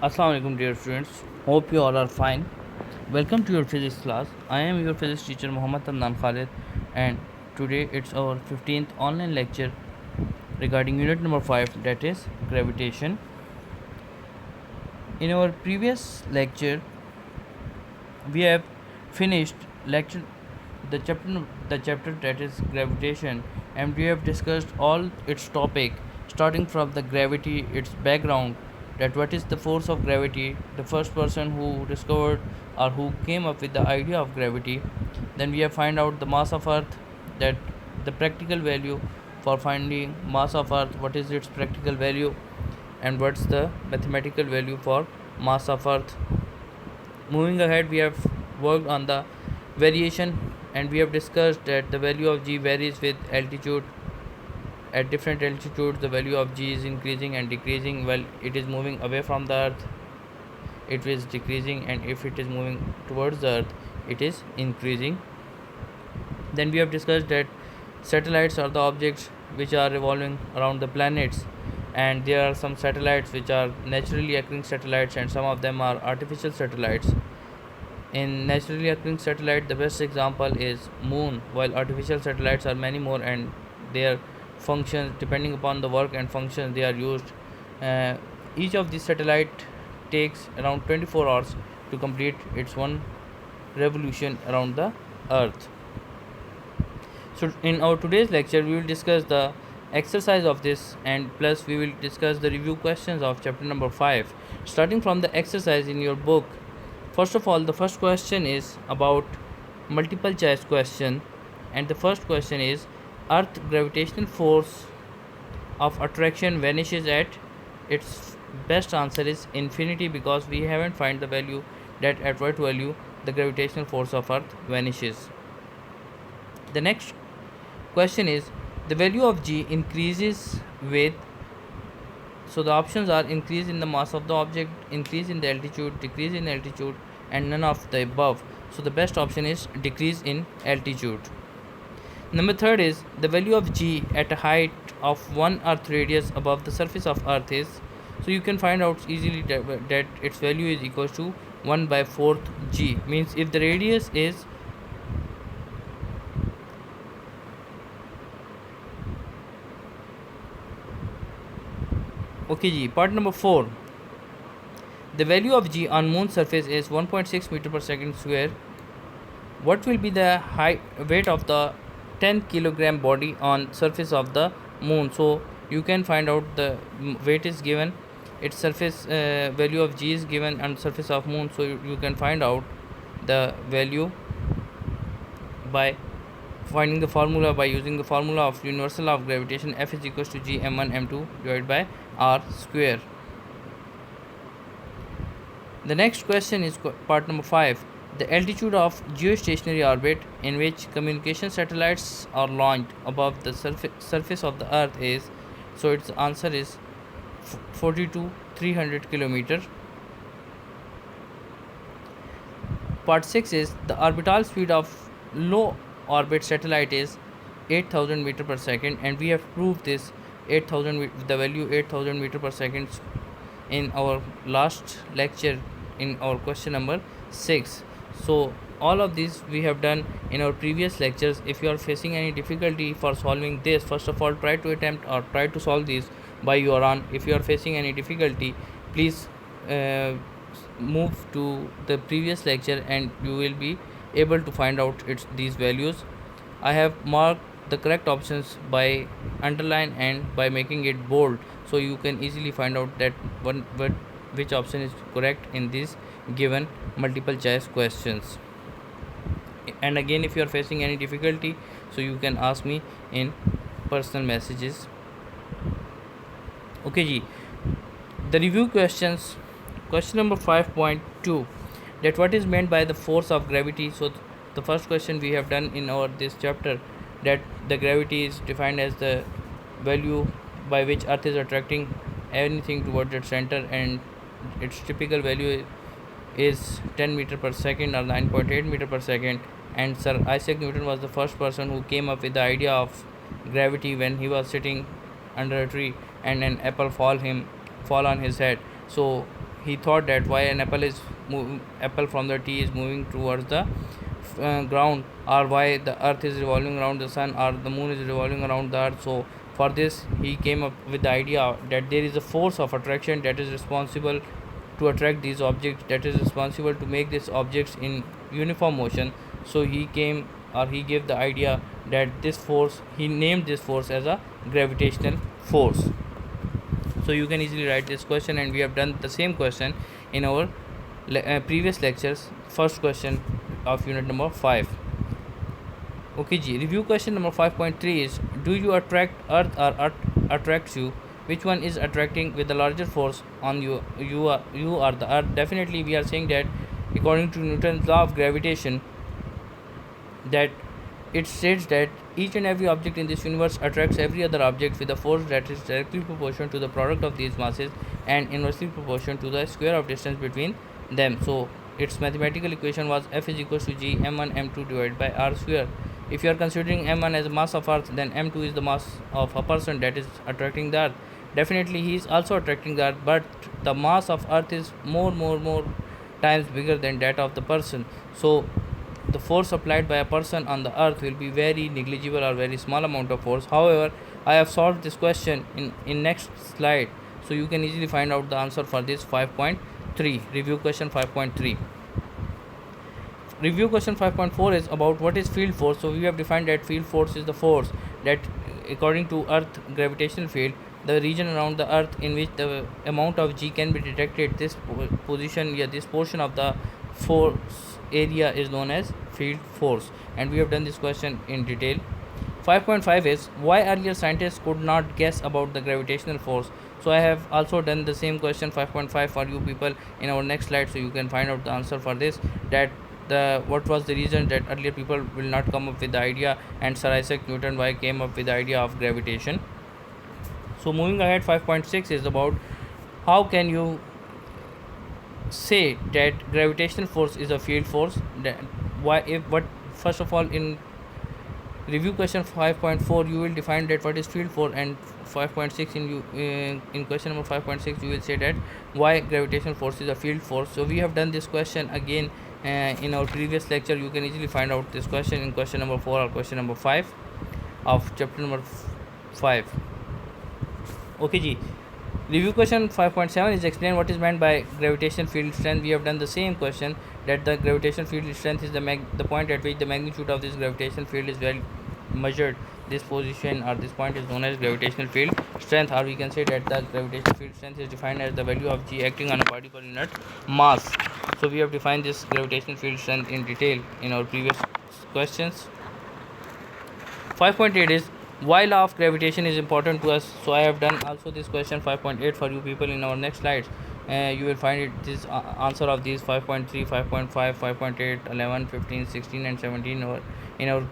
Assalamu alaikum dear students. Hope you all are fine. Welcome to your physics class. I am your physics teacher Muhammad Adnan Khalid, and today it's our 15th online lecture regarding unit number 5, that is gravitation. In our previous lecture we have finished lecture the chapter that is gravitation, and we have discussed all its topic starting from the gravity, its background, that what is the force of gravity, the first person who discovered or who came up with the idea of gravity. Then we have find out the mass of earth, that the practical value for finding mass of earth, what is its practical value, and what's the mathematical value for mass of earth. Moving ahead, we have worked on the variation, and we have discussed that the value of g varies with altitude. At different altitudes the value of g is increasing and decreasing. While it is moving away from the earth, it is decreasing, and if it is moving towards the earth, it is increasing. Then we have discussed that satellites are the objects which are revolving around the planets, and there are some satellites which are naturally occurring satellites, and some of them are artificial satellites. In naturally occurring satellite, the best example is moon, while artificial satellites are many more, and their functions, depending upon the work and function they are used. uh, each of these satellite takes around 24 hours to complete its one revolution around the earth. So in our today's lecture we will discuss the exercise of this, and plus we will discuss the review questions of chapter number 5, starting from the exercise in your book. First of all, the first question is about multiple choice question, and the first question is earth gravitational force of attraction vanishes at. Its best answer is infinity, because we haven't find the value that at what value the gravitational force of earth vanishes. The next question is the value of g increases with. So the options are increase in the mass of the object, increase in the altitude, decrease in altitude, and none of the above. So the best option is decrease in altitude. Number third is the value of g at a height of 1 earth radius above the surface of earth is. So you can find out easily that its value is equal to 1 by 4th g, means if the radius is. Okay ji, part number 4. The value of g on moon surface is 1.6 meter per second square. What will be the height weight of the 10 kilogram body on surface of the moon? So you can find out the weight is given, its surface value of g is given on surface of moon. So you can find out the value by finding the formula, by using the formula of universal law of gravitation. F is equals to g m1 m2 divided by r square. The next question is part number 5. The altitude of geostationary orbit in which communication satellites are launched above the surface of the earth is. So its answer is 40 to 300 kilometer. Part 6 is the orbital speed of low orbit satellite is 8000 meter per second, and we have proved this 8000 the value 8000 meter per second in our last lecture in our question number 6. So all of these we have done in our previous lectures. If you are facing any difficulty for solving this, first of all try to attempt or try to solve these by your own. If you are facing any difficulty, please move to the previous lecture and you will be able to find out these values. I have marked the correct options by underline and by making it bold, so you can easily find out that which option is correct in these given multiple choice questions. And again, if you are facing any difficulty, so you can ask me in personal messages. Okay ji, the review questions. Question number 5.2, that what is meant by the force of gravity. So the first question we have done in our this chapter, that the gravity is defined as the value by which earth is attracting anything towards its center, and its typical value is 10 meter per second or 9.8 meter per second. And Sir Isaac Newton was the first person who came up with the idea of gravity when he was sitting under a tree and an apple fall on his head. So he thought that why an apple from the tree is moving towards the ground, or why the earth is revolving around the sun, or the moon is revolving around the earth. So for this he came up with the idea that there is a force of attraction that is responsible to attract these objects, that is responsible to make these objects in uniform motion. So he gave the idea that this force, he named this force as a gravitational force. So you can easily write this question, and we have done the same question in our previous lectures. First question of unit number 5. Okay ji, review question number 5.3 is, do you attract earth or earth attracts you? Which one is attracting with the larger force on you? You are the earth. Definitely we are saying that according to Newton's law of gravitation, that it states that each and every object in this universe attracts every other object with a force that is directly proportional to the product of these masses and inversely proportional to the square of distance between them. So its mathematical equation was F is equals to G m1 m2 divided by r square. If you are considering m1 as a mass of earth, then m2 is the mass of a person that is attracting the earth. Definitely he is also attracting the earth, but the mass of earth is more times bigger than that of the person. So the force applied by a person on the earth will be very negligible or very small amount of force. However, I have solved this question in next slide, so you can easily find out the answer for this 5.3 review question 5.3. Review question 5.4 is about what is field force. So we have defined that field force is the force that, according to earth gravitational field, the region around the earth in which the amount of G can be detected, this position, this portion of the force area is known as field force, and we have done this question in detail. 5.5 is, why earlier scientists could not guess about the gravitational force. So I have also done the same question 5.5 for you people in our next slide, so you can find out the answer for this, that what was the reason that earlier people will not come up with the idea, and Sir Isaac Newton why came up with the idea of gravitation. So moving ahead, 5.6 is about how can you say that gravitational force is a field force. That why, if what, first of all, in review question 5.4 you will define that what is field force, and 5.6 in question number 5.6 you will say that why gravitational force is a field force. So we have done this question again in our previous lecture. You can easily find out this question in question number 4 or question number 5 of chapter number 5. Okay ji, review question 5.7 is explain what is meant by gravitational field strength. We have done the same question, that the gravitational field strength is the point at which the magnitude of this gravitational field is well measured. This position or this point is known as gravitational field strength, or we can say that the gravitational field strength is defined as the value of G acting on a particle unit mass. So we have defined this gravitational field strength in detail in our previous questions. 5.8 is, why law of gravitation is important to us. So I have done also this question 5.8 for you people in our next slides. You will find it this answer of these 5.3, 5.5, 5.8, 11, 15, 16 and 17 in our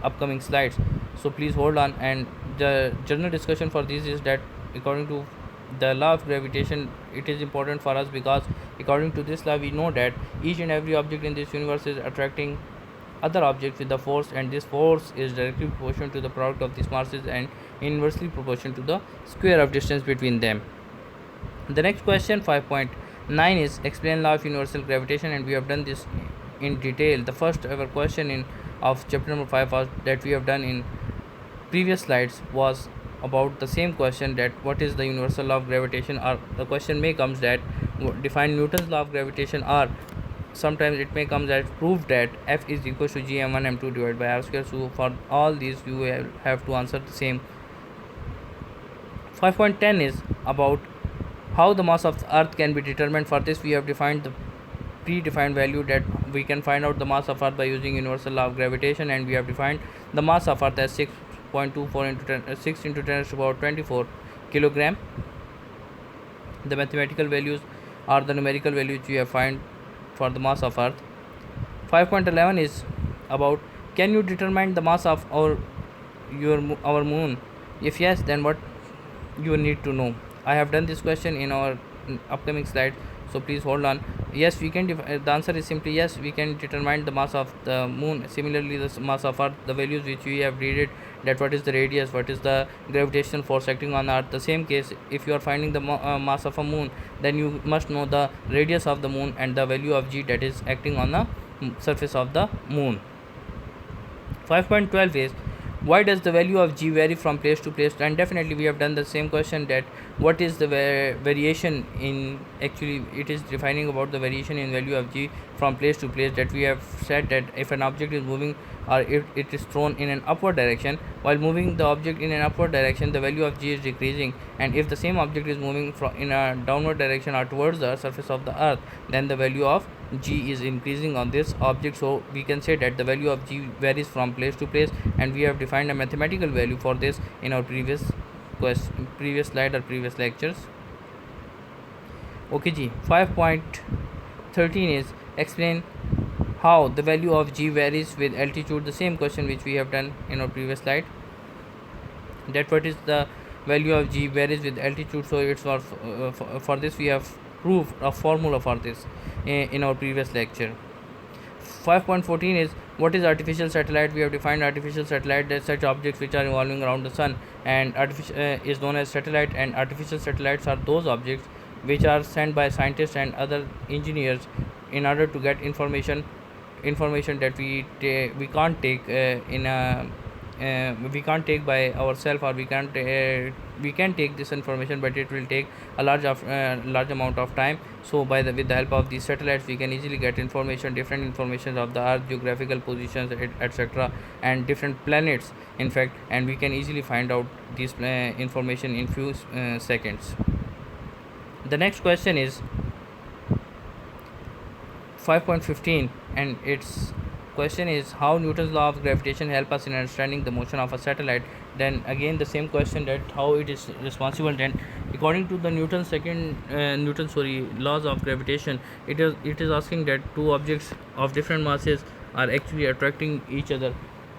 upcoming slides. So please hold on, and the general discussion for this is that according to the law of gravitation, it is important for us because according to this law we know that each and every object in this universe is attracting other objects with the force, and this force is directly proportional to the product of these masses and inversely proportional to the square of distance between them. The next question 5.9 is explain law of universal gravitation, and we have done this in detail. The first ever question of chapter number 5 was that we have done in previous slides was about the same question, that what is the universal law of gravitation, or the question may comes that define Newton's law of gravitation, or sometimes it may come that prove that F is equals to G m1 m2 divided by r square. So for all these you have to answer the same. 5.10 is about how the mass of the earth can be determined. For this we have defined the predefined value that we can find out the mass of earth by using universal law of gravitation, and we have defined the mass of earth as 6.24 into 10, 6 into 10 to the power 24 kilogram. The mathematical values are the numerical values we have find for the mass of earth. 5.11 is about, can you determine the mass of our moon? If yes, then what you need to know. I have done this question in our upcoming slide, so please hold on. Yes, we can. The answer is simply yes. We can determine the mass of the moon. Similarly, the mass of Earth, the values which we have read it, that what is the radius, what is the gravitational force acting on Earth. The same case, if you are finding the mass of a moon, then you must know the radius of the moon and the value of g that is acting on the surface of the moon. 5.12 is, why does the value of g vary from place to place? And definitely we have done the same question, that what is the variation in, actually it is defining about the variation in value of g from place to place, that we have said that if an object is moving or if it is thrown in an upward direction, while moving the object in an upward direction, the value of g is decreasing, and if the same object is moving from in a downward direction or towards the surface of the earth, then the value of g is increasing on this object. So we can say that the value of g varies from place to place, and we have defined a mathematical value for this in our previous slide or previous lectures. Okay ji, 5.13 is, explain how the value of g varies with altitude. The same question which we have done in our previous slide, that what is the value of g varies with altitude. So it's for this we have proved a formula for this in our previous lecture. 5.14 is, what is artificial satellite? We have defined artificial satellite as such objects which are revolving around the sun, and artificial is known as satellite, and artificial satellites are those objects which are sent by scientists and other engineers in order to get information that we can't take we can't take by ourselves, or we can take this information, but it will take a large amount of time. So with the help of these satellites, we can easily get different information of the earth, geographical positions, etc., and different planets in fact, and we can easily find out this information in few seconds. The next question is 5.15, and its question is, how Newton's law of gravitation help us in understanding the motion of a satellite. Then again the same question, that how it is responsible. Then according to the Newton's laws of gravitation, it is asking that two objects of different masses are actually attracting each other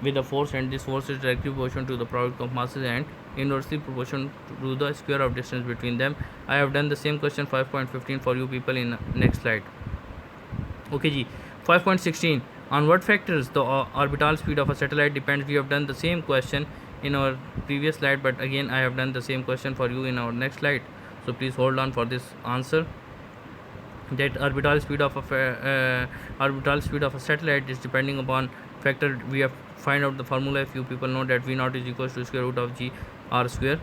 with a force, and this force is directly proportional to the product of masses and inversely proportional to the square of distance between them. I have done the same question 5.15 for you people in next slide. Okay ji, 5.16, on what factors the orbital speed of a satellite depends? We have done the same question in our previous slide, but again I have done the same question for you in our next slide, so please hold on for this answer. That orbital speed of a satellite is depending upon factor. We have find out the formula. If you people know that v0 is equals to square root of g r square.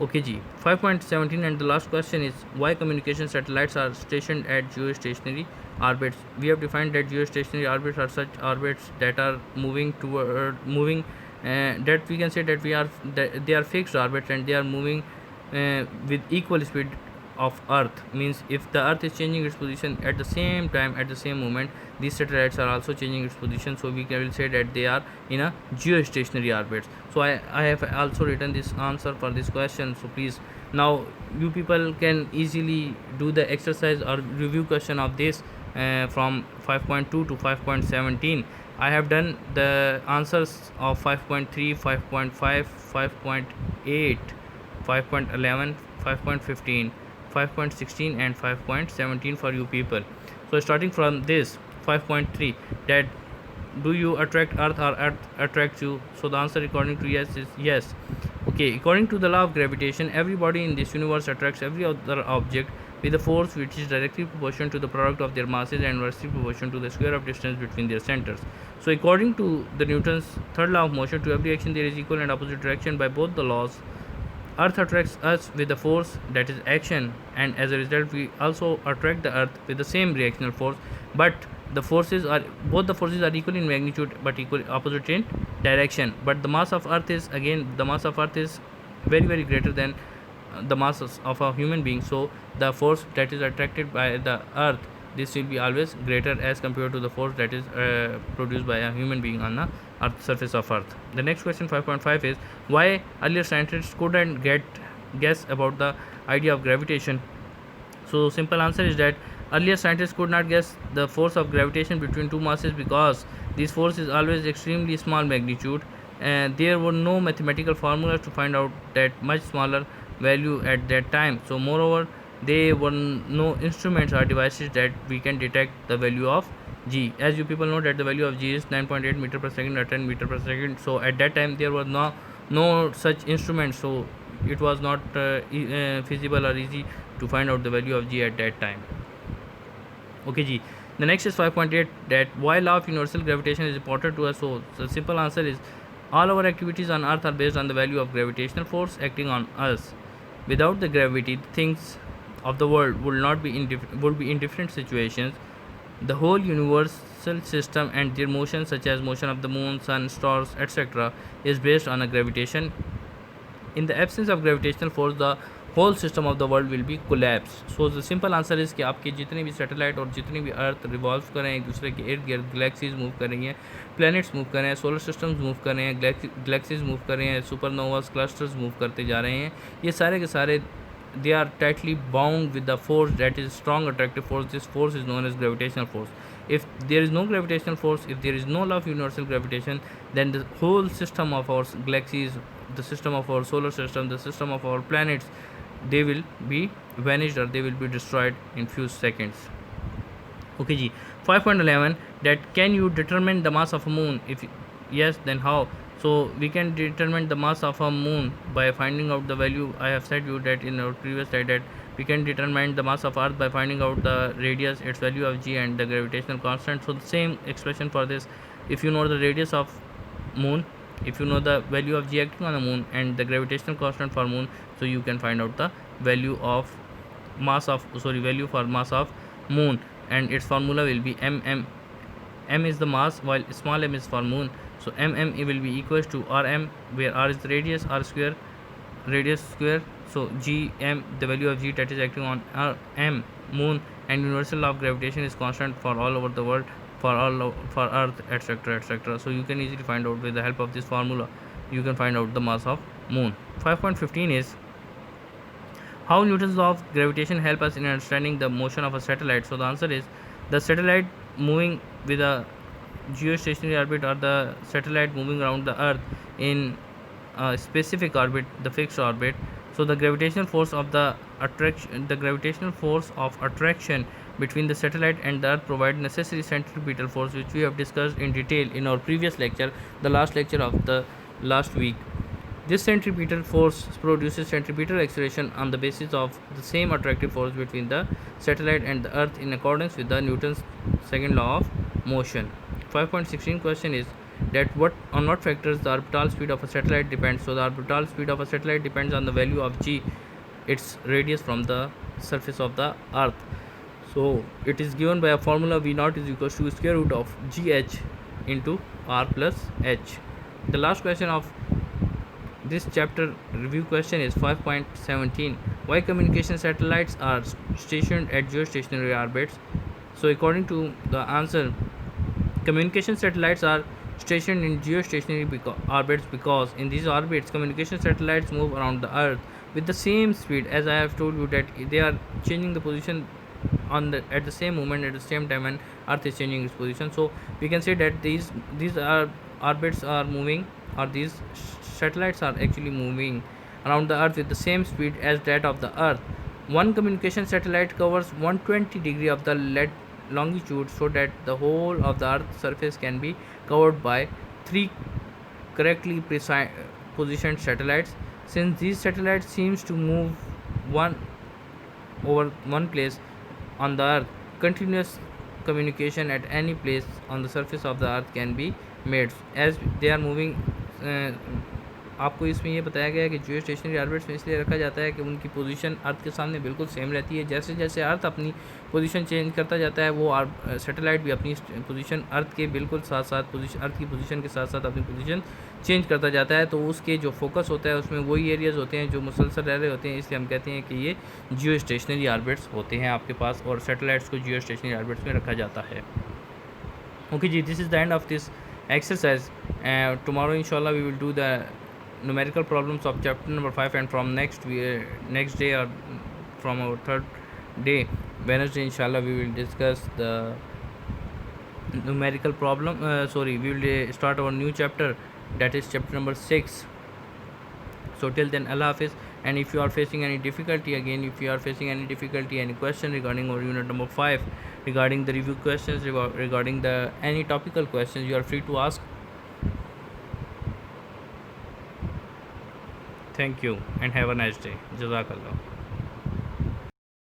Okay ji, 5.17, and the last question is, why communication satellites are stationed at geostationary orbits? We have defined that geostationary orbits are such orbits that are moving that we can say that they are fixed orbits, and they are moving with equal speed of earth. Means if the earth is changing its position at the same time, at the same moment, these satellites are also changing its position, so we will say that they are in a geostationary orbit. So I have also written this answer for this question. So please, now you people can easily do the exercise or review question of this from 5.2 to 5.17. I have done the answers of 5.3, 5.5, 5.8, 5.11, 5.15, 5.16 and 5.17 for you people. So starting from this 5.3, that do you attract earth or earth attracts you? So the answer according to yes is yes. Okay, according to the law of gravitation, every body in this universe attracts every other object with a force which is directly proportional to the product of their masses and inversely proportional to the square of distance between their centers. So according to the Newton's third law of motion, to every action there is equal and opposite direction. By both the laws, earth attracts us with the force, that is action, and as a result we also attract the earth with the same reactional force, but both the forces are equal in magnitude but equal opposite in direction. But the mass of earth is very very greater than the mass of a human being, so the force that is attracted by the earth, this will be always greater as compared to the force that is produced by a human being on the surface of earth. The next question 5.5 is, why earlier scientists couldn't guess about the idea of gravitation? So simple answer is that earlier scientists could not guess the force of gravitation between two masses because this force is always extremely small magnitude, and there were no mathematical formulas to find out that much smaller value at that time. So moreover, there were no instruments or devices that we can detect the value of g. As you people know that the value of g is 9.8 meter per second or 10 meter per second. So at that time there was no such instruments, so it was not feasible or easy to find out the value of g at that time. Okay g. The next is 5.8, that why law of universal gravitation is important to us. So the simple answer is all our activities on earth are based on the value of gravitational force acting on us. Without the gravity, things of the world would be in different situations. The whole universal system and their motion, such as motion of the moon, sun, stars, etc., is based on a gravitation. In the absence of gravitational force, the whole system of the world will be collapsed. So the simple answer is कि आपके जितने भी satellite और जितनी भी अर्थ revolve कर रहे हैं एक दूसरे के इर्द गिर्द, गैलेक्सीज मूव कर रही हैं, प्लैनेट्स मूव कर रहे हैं, सोलर सिस्टम्स मूव कर रहे हैं, गैलेक्सीज मूव कर रहे हैं, सुपरनोवास क्लस्टर्स मूव करते जा रहे हैं, ये सारे के सारे they are tightly bound with the force that is strong attractive force. This force is known as gravitational force. If there is no gravitational force, if there is no law of universal gravitation, then the whole system of our galaxies, the system of our solar system, the system of our planets, they will be vanished or they will be destroyed in few seconds. Okay ji. 5.11, that can you determine the mass of a moon? If yes, then how? So we can determine the mass of a moon by finding out the value. I have said you that in our previous slide that we can determine the mass of earth by finding out the radius, its value of g, and the gravitational constant. So the same expression for this. If you know the radius of moon, if you know the value of g acting on the moon and the gravitational constant for moon, so you can find out the value of value for mass of moon, and its formula will be mm. M is the mass while small m is for moon. So mm will be equals to rm, where r is the radius, radius square. So gm, the value of g that is acting on m, moon, and universal law of gravitation is constant for all over the world, for earth, etc., etc. So you can easily find out with the help of this formula, you can find out the mass of moon. 5.15 is how Newton's law of gravitation help us in understanding the motion of a satellite. So the answer is the satellite moving with a geostationary orbit, or the satellite moving around the earth in a specific orbit, the fixed orbit. So the gravitational force of attraction between the satellite and the earth provide necessary centripetal force, which we have discussed in detail in our previous lecture, the last lecture of the last week. This centripetal force produces centripetal acceleration on the basis of the same attractive force between the satellite and the earth in accordance with the Newton's second law of motion. 5.16 question is that on what factors the orbital speed of a satellite depends. So the orbital speed of a satellite depends on the value of g, its radius from the surface of the earth. So it is given by a formula v0 is equals to square root of gh into r plus h. The last question of this chapter review question is 5.17, why communication satellites are stationed at geostationary orbits. So according to the answer, communication satellites are stationed in geostationary orbits because in these orbits communication satellites move around the earth with the same speed. As I have told you that they are changing the position at the same moment, at the same time when earth is changing its position. So we can say that these orbits are moving, or these satellites are actually moving around the earth with the same speed as that of the earth. One communication satellite covers 120 degree of the longitude, so that the whole of the earth's surface can be covered by 3 correctly positioned satellites. Since these satellites seems to move one over one place on the earth, continuous communication at any place on the surface of the earth can be made as they are moving. आपको इसमें ये बताया गया है कि जियो stationery orbits में इसलिए रखा जाता है कि उनकी पोजीशन अर्थ के सामने बिल्कुल सेम रहती है. जैसे जैसे अर्थ अपनी पोजीशन चेंज करता जाता है, वो सैटेलाइट भी अपनी पोजीशन अर्थ के बिल्कुल साथ साथ अर्थ की पोजीशन के साथ साथ अपनी पोजीशन चेंज करता जाता है. तो उसके जो फोकस होता है उसमें वही एरियाज़ होते हैं जो मुसलसल रह रहे होते हैं, इसलिए हम कहते हैं कि ये जियो स्टेशनरी ऑर्बिट्स होते हैं आपके पास, और सैटेलाइट्स को जियो स्टेशनरी ऑर्बिट्स में रखा जाता है. ओके जी, this is the end of this exercise. Tomorrow inshallah we will do the numerical problems of chapter number 5, and from next day, or from our third day, Wednesday, inshallah we will discuss the numerical problem. We will start our new chapter, that is chapter number 6. So till then, Allah Hafiz, And if you are facing any difficulty, again, if you are facing any difficulty, any question regarding or unit number 5, regarding the review questions, regarding the any topical questions, you are free to ask. Thank you and have a nice day. Jazakallah.